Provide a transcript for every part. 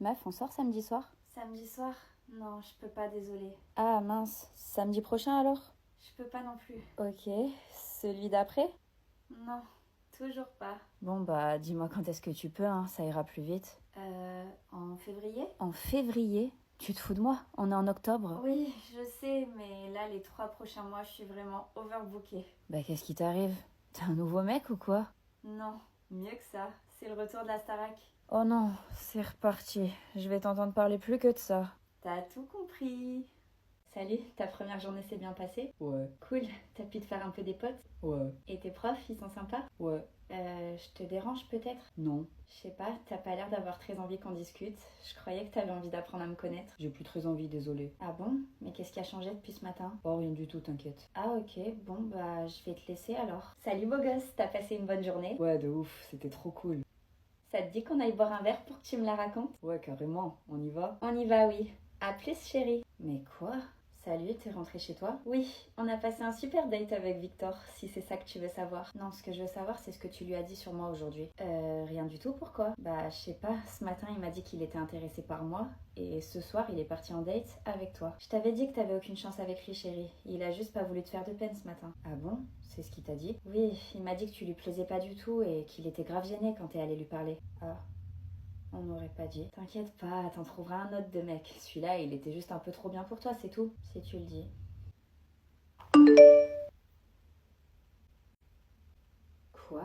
Meuf, on sort samedi soir? Samedi soir? Non, je peux pas, désolée. Ah mince, samedi prochain alors? Je peux pas non plus. Ok, celui d'après? Non, toujours pas. Bon bah dis-moi quand est-ce que tu peux, hein, ça ira plus vite. En février? En février? Tu te fous de moi? On est en octobre. Oui, je sais, mais là, les 3 prochains mois, je suis vraiment overbookée. Bah qu'est-ce qui t'arrive? T'es un nouveau mec ou quoi? Non, mieux que ça. C'est le retour de la Starac. Oh non, c'est reparti. Je vais t'entendre parler plus que de ça. T'as tout compris. Salut, ta première journée s'est bien passée? Ouais, Cool, t'as pu te faire un peu des potes? ouais, Et tes profs, ils sont sympas? ouais. Je te dérange peut-être? Non, Je sais pas, t'as pas l'air d'avoir très envie qu'on discute. Je croyais que t'avais envie d'apprendre à me connaître. j'ai plus très envie, désolé. Ah bon? Mais qu'est-ce qui a changé depuis ce matin? Oh rien du tout, t'inquiète. Ah ok, bon bah je vais te laisser alors. Salut beau gosse, t'as passé une bonne journée? Ouais, de ouf, c'était trop cool. Ça te dit qu'on aille boire un verre pour que tu me la racontes? Ouais, carrément, on y va? On y va, oui. À plus chérie. Mais quoi? Salut, t'es rentrée chez toi? Oui, on a passé un super date avec Victor, si c'est ça que tu veux savoir. Non, ce que je veux savoir, c'est ce que tu lui as dit sur moi aujourd'hui. Rien du tout, pourquoi? Bah, je sais pas, ce matin il m'a dit qu'il était intéressé par moi, et ce soir il est parti en date avec toi. Je t'avais dit que t'avais aucune chance avec lui, chérie. Il a juste pas voulu te faire de peine ce matin. Ah bon? C'est ce qu'il t'a dit? Oui, il m'a dit que tu lui plaisais pas du tout et qu'il était grave gêné quand t'es allé lui parler. Ah, on n'aurait pas dit. T'inquiète pas, t'en trouveras un autre de mec. Celui-là, il était juste un peu trop bien pour toi, c'est tout. Si tu le dis. Quoi?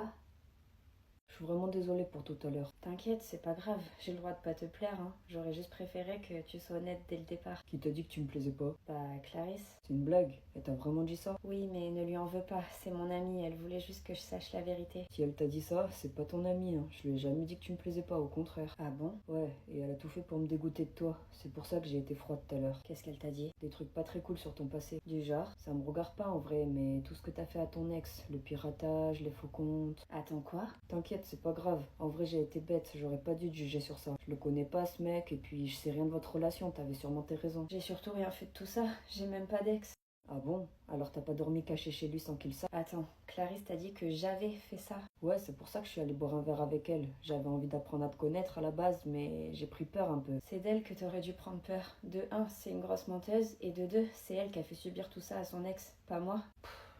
Je suis vraiment désolée pour tout à l'heure. T'inquiète, c'est pas grave. J'ai le droit de pas te plaire, hein. J'aurais juste préféré que tu sois honnête dès le départ. Qui t'a dit que tu me plaisais pas? Bah, Clarisse. C'est une blague? Elle t'a vraiment dit ça? Oui, mais ne lui en veux pas. C'est mon amie. Elle voulait juste que je sache la vérité. Si elle t'a dit ça, c'est pas ton amie, hein. Je lui ai jamais dit que tu me plaisais pas, au contraire. Ah bon? Ouais, et elle a tout fait pour me dégoûter de toi. C'est pour ça que j'ai été froide tout à l'heure. Qu'est-ce qu'elle t'a dit? Des trucs pas très cool sur ton passé. Du genre, ça me regarde pas en vrai, mais tout ce que t'as fait à ton ex, le piratage, les faux comptes. Attends, quoi? T'inquiète, c'est pas grave. En vrai, j'ai été bête, j'aurais pas dû te juger sur ça. Je le connais pas ce mec, et puis je sais rien de votre relation, t'avais sûrement tes raisons. J'ai surtout rien fait de tout ça. J'ai même pas d'ex. Ah bon? Alors t'as pas dormi caché chez lui sans qu'il sache? Attends, Clarisse t'a dit que j'avais fait ça. Ouais, c'est pour ça que je suis allée boire un verre avec elle. J'avais envie d'apprendre à te connaître à la base, mais j'ai pris peur un peu. C'est d'elle que t'aurais dû prendre peur. De un, c'est une grosse menteuse, et de deux, c'est elle qui a fait subir tout ça à son ex, pas moi.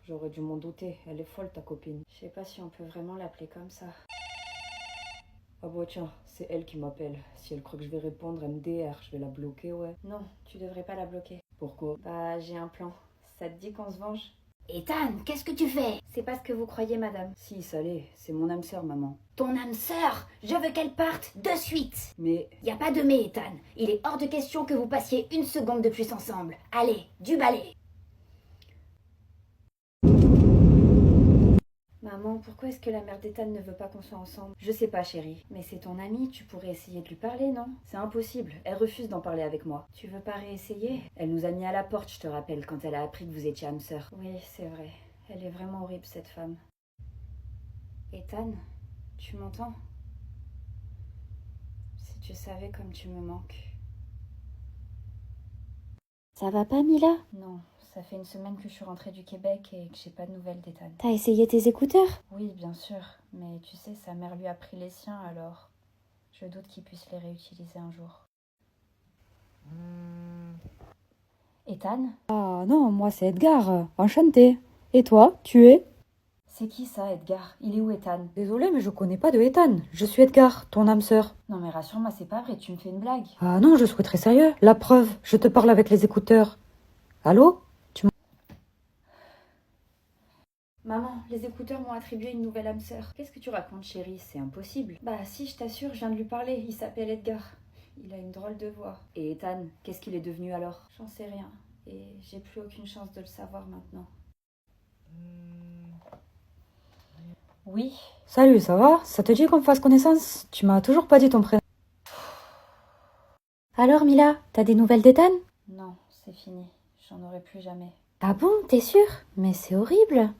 J'aurais dû m'en douter, elle est folle ta copine. Je sais pas si on peut vraiment l'appeler comme ça. Ah bah tiens, c'est elle qui m'appelle. Si elle croit que je vais répondre, elle me DR, je vais la bloquer, ouais. Non, tu devrais pas la bloquer. Pourquoi? Bah, j'ai un plan. Ça te dit qu'on se venge? Ethan, qu'est-ce que tu fais? C'est pas ce que vous croyez, madame. Si, ça l'est, c'est mon âme sœur, maman. Ton âme sœur, je veux qu'elle parte de suite. Mais Y a pas de mais, Ethan. Il est hors de question que vous passiez une seconde de plus ensemble. Allez, du balai. Maman, pourquoi est-ce que la mère d'Ethan ne veut pas qu'on soit ensemble? Je sais pas, chérie. Mais c'est ton amie, tu pourrais essayer de lui parler, non? c'est impossible, elle refuse d'en parler avec moi. Tu veux pas réessayer? Elle nous a mis à la porte, je te rappelle, quand elle a appris que vous étiez âme sœur. Oui, c'est vrai. Elle est vraiment horrible, cette femme. Ethan, tu m'entends? Si tu savais comme tu me manques. Ça va pas, Mila? Non, ça fait une semaine que je suis rentrée du Québec et que j'ai pas de nouvelles d'Ethan. T'as essayé tes écouteurs? Oui, bien sûr, mais tu sais, sa mère lui a pris les siens, alors je doute qu'il puisse les réutiliser un jour. Ethan? Ah non, moi c'est Edgar, enchanté. Et toi, tu es? C'est qui ça, Edgar? Il est où, Ethan? Désolé, mais je connais pas de Ethan. Je suis Edgar, ton âme sœur. Non mais rassure-moi, c'est pas vrai, tu me fais une blague. Ah non, je suis très sérieux. La preuve, je te parle avec les écouteurs. Allô? Maman, les écouteurs m'ont attribué une nouvelle âme sœur. Qu'est-ce que tu racontes, chérie? C'est impossible. Bah si, je t'assure, je viens de lui parler. Il s'appelle Edgar. Il a une drôle de voix. Et Ethan, qu'est-ce qu'il est devenu alors? J'en sais rien. Et j'ai plus aucune chance de le savoir maintenant. Oui, Salut, ça va? Ça te dit qu'on fasse connaissance? Tu m'as toujours pas dit ton prénom. Alors, Mila, t'as des nouvelles d'Ethan? non, c'est fini. J'en aurai plus jamais. Ah bon, t'es sûre? Mais c'est horrible.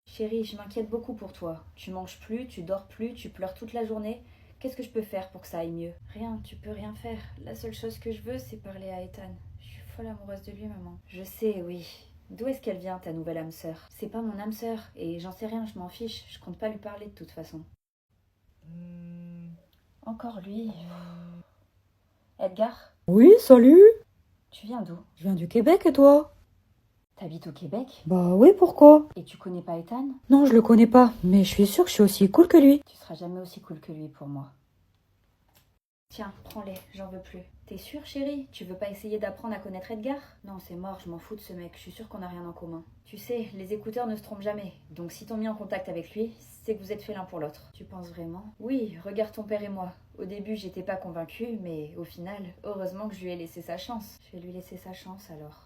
Chérie, je m'inquiète beaucoup pour toi. Tu manges plus, tu dors plus, tu pleures toute la journée. Qu'est-ce que je peux faire pour que ça aille mieux? Rien, tu peux rien faire. La seule chose que je veux, c'est parler à Ethan. Je suis folle amoureuse de lui, maman. Je sais, oui. D'où est-ce qu'elle vient, ta nouvelle âme sœur? C'est pas mon âme sœur, et j'en sais rien, je m'en fiche. Je compte pas lui parler de toute façon. Encore lui. Edgar, Oui, salut. tu viens d'où? Je viens du Québec et toi? T'habites au Québec? Bah oui, pourquoi? Et tu connais pas Ethan? Non, je le connais pas, mais je suis sûre que je suis aussi cool que lui. Tu seras jamais aussi cool que lui pour moi. Tiens, prends-les, j'en veux plus. T'es sûre, chérie? Tu veux pas essayer d'apprendre à connaître Edgar? Non, c'est mort, je m'en fous de ce mec, je suis sûre qu'on a rien en commun. Tu sais, les écouteurs ne se trompent jamais. Donc si t'ont mis en contact avec lui, c'est que vous êtes fait l'un pour l'autre. Tu penses vraiment? Oui, regarde ton père et moi. Au début, j'étais pas convaincue, mais au final, heureusement que je lui ai laissé sa chance. Je vais lui laisser sa chance alors.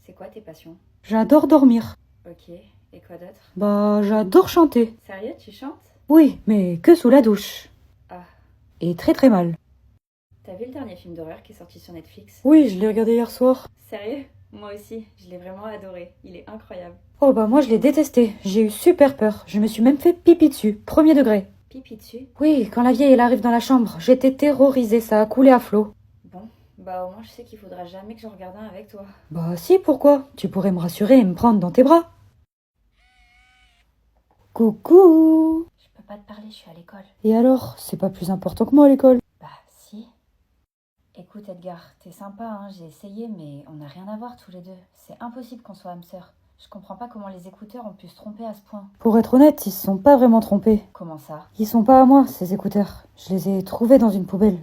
C'est quoi tes passions? J'adore dormir. Ok, et quoi d'autre? Bah, j'adore chanter. Sérieux, tu chantes? Oui, mais que sous la douche. Ah, Et très très mal. t'as vu le dernier film d'horreur qui est sorti sur Netflix? Oui, je l'ai regardé hier soir. Sérieux? Moi aussi, je l'ai vraiment adoré. Il est incroyable. Oh bah moi je l'ai détesté. J'ai eu super peur. Je me suis même fait pipi dessus. Premier degré. Pipi dessus? Oui, quand la vieille elle arrive dans la chambre, j'étais terrorisée, ça a coulé à flot. Bon, bah au moins je sais qu'il faudra jamais que j'en regarde un avec toi. Bah si, pourquoi? Tu pourrais me rassurer et me prendre dans tes bras. Coucou. Je peux pas te parler, je suis à l'école. Et alors, c'est pas plus important que moi à l'école? Bah si. Écoute Edgar, t'es sympa, hein, j'ai essayé, mais on n'a rien à voir tous les deux. C'est impossible qu'on soit âmes sœurs. Je comprends pas comment les écouteurs ont pu se tromper à ce point. Pour être honnête, ils se sont pas vraiment trompés. Comment ça? Ils sont pas à moi, ces écouteurs. Je les ai trouvés dans une poubelle.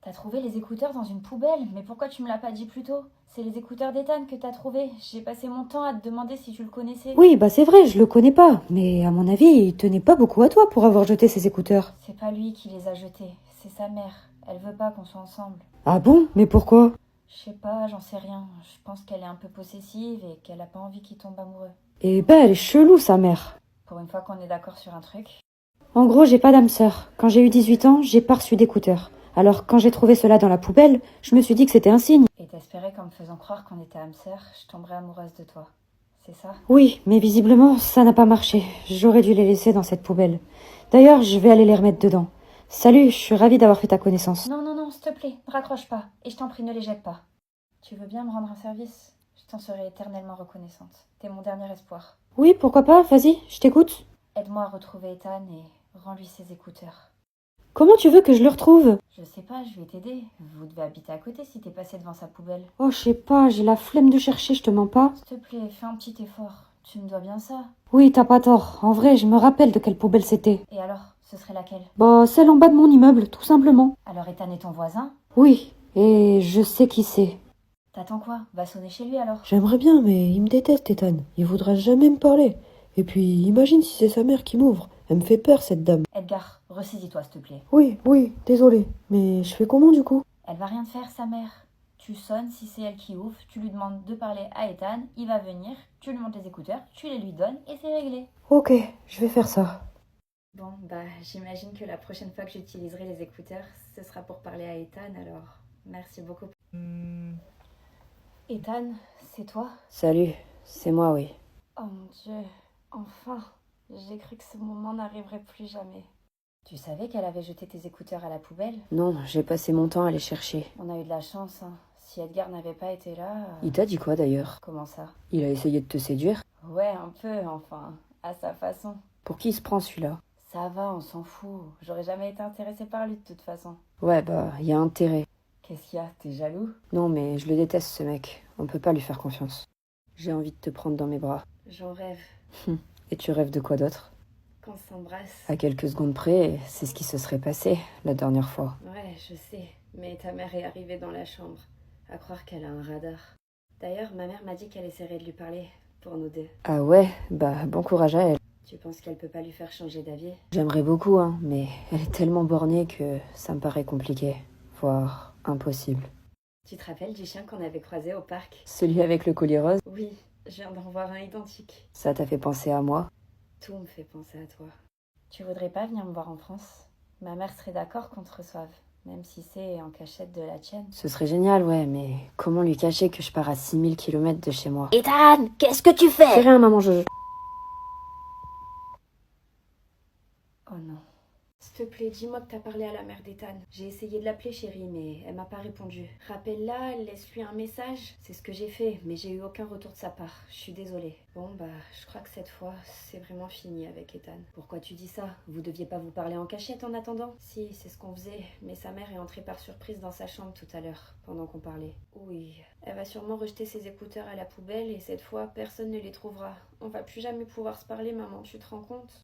T'as trouvé les écouteurs dans une poubelle? Mais pourquoi tu me l'as pas dit plus tôt? C'est les écouteurs d'Ethan que t'as trouvés. J'ai passé mon temps à te demander si tu le connaissais. Oui, bah c'est vrai, je le connais pas. Mais à mon avis, il tenait pas beaucoup à toi pour avoir jeté ces écouteurs. C'est pas lui qui les a jetés, c'est sa mère. Elle veut pas qu'on soit ensemble. Ah bon? Mais pourquoi? Je sais pas, j'en sais rien. Je pense qu'elle est un peu possessive et qu'elle a pas envie qu'il tombe amoureux. Eh ben, elle est chelou, sa mère. Pour une fois qu'on est d'accord sur un truc. En gros, j'ai pas d'âme sœur. Quand j'ai eu 18 ans, j'ai pas reçu d'écouteurs. Alors, quand j'ai trouvé cela dans la poubelle, je me suis dit que c'était un signe. Et t'espérais qu'en me faisant croire qu'on était âme sœur, je tomberais amoureuse de toi. C'est ça? Oui, mais visiblement, ça n'a pas marché. J'aurais dû les laisser dans cette poubelle. D'ailleurs, je vais aller les remettre dedans. Salut, je suis ravie d'avoir fait ta connaissance. Non, non, non, s'il te plaît, ne raccroche pas. Et je t'en prie, ne les jette pas. Tu veux bien me rendre un service? Je t'en serai éternellement reconnaissante. T'es mon dernier espoir. Oui, pourquoi pas, vas-y, je t'écoute. Aide-moi à retrouver Ethan et rends-lui ses écouteurs. Comment tu veux que je le retrouve? Je sais pas, je vais t'aider. Vous devez habiter à côté si t'es passé devant sa poubelle. Oh, je sais pas, j'ai la flemme de chercher, je te mens pas. S'il te plaît, fais un petit effort. Tu me dois bien ça. Oui, t'as pas tort. En vrai, je me rappelle de quelle poubelle c'était. Et alors, ce serait laquelle? Bah, celle en bas de mon immeuble, tout simplement. Alors Ethan est ton voisin? Oui, et je sais qui c'est. T'attends quoi? Va sonner chez lui alors. J'aimerais bien, mais il me déteste, Ethan. Il voudra jamais me parler. Et puis, imagine si c'est sa mère qui m'ouvre. Elle me fait peur, cette dame. Edgar, ressaisis-toi s'il te plaît. Oui, désolé. Mais je fais comment, du coup? Elle va rien te faire, sa mère. Tu sonnes si c'est elle qui ouvre, tu lui demandes de parler à Ethan, il va venir, tu lui montes les écouteurs, tu les lui donnes et c'est réglé. Ok, je vais faire ça. Bon, bah j'imagine que la prochaine fois que j'utiliserai les écouteurs, ce sera pour parler à Ethan, alors merci beaucoup. Ethan, c'est toi? Salut, c'est moi, oui. Oh mon Dieu, enfin, j'ai cru que ce moment n'arriverait plus jamais. Tu savais qu'elle avait jeté tes écouteurs à la poubelle? Non, j'ai passé mon temps à les chercher. On a eu de la chance, hein. Si Edgar n'avait pas été là... Il t'a dit quoi d'ailleurs? Comment ça? Il a essayé de te séduire? Ouais, un peu, enfin, à sa façon. Pour qui il se prend celui-là? Ça va, on s'en fout. J'aurais jamais été intéressée par lui de toute façon. Ouais, bah, y a intérêt. Qu'est-ce qu'il y a? T'es jaloux? Non, mais je le déteste ce mec. On peut pas lui faire confiance. J'ai envie de te prendre dans mes bras. J'en rêve. Et tu rêves de quoi d'autre? Qu'on s'embrasse. À quelques secondes près, c'est ce qui se serait passé la dernière fois. Ouais, je sais. Mais ta mère est arrivée dans la chambre. À croire qu'elle a un radar. D'ailleurs, ma mère m'a dit qu'elle essaierait de lui parler. Pour nous deux. Ah ouais, bah bon courage à elle. Tu penses qu'elle peut pas lui faire changer d'avis? J'aimerais beaucoup, hein, mais elle est tellement bornée que ça me paraît compliqué. Voire impossible. Tu te rappelles du chien qu'on avait croisé au parc? Celui avec le collier rose, Oui, je viens d'en voir un identique. ça t'a fait penser à moi? Tout me fait penser à toi. Tu voudrais pas venir me voir en France? Ma mère serait d'accord qu'on te reçoive, même si c'est en cachette de la tienne. Ce serait génial, ouais, mais comment lui cacher que je pars à 6000 km de chez moi? Ethan, qu'est-ce que tu Fais fais? rien, maman, je... Oh non. S'il te plaît, dis-moi que t'as parlé à la mère d'Ethan. J'ai essayé de l'appeler, chérie, mais elle m'a pas répondu. Rappelle-la, laisse-lui un message. C'est ce que j'ai fait, mais j'ai eu aucun retour de sa part. Je suis désolée. Bon, je crois que cette fois, c'est vraiment fini avec Ethan. Pourquoi tu dis ça? Vous deviez pas vous parler en cachette en attendant? Si, c'est ce qu'on faisait, mais sa mère est entrée par surprise dans sa chambre tout à l'heure, pendant qu'on parlait. Oui, elle va sûrement rejeter ses écouteurs à la poubelle et cette fois, personne ne les trouvera. On va plus jamais pouvoir se parler, maman, tu te rends compte?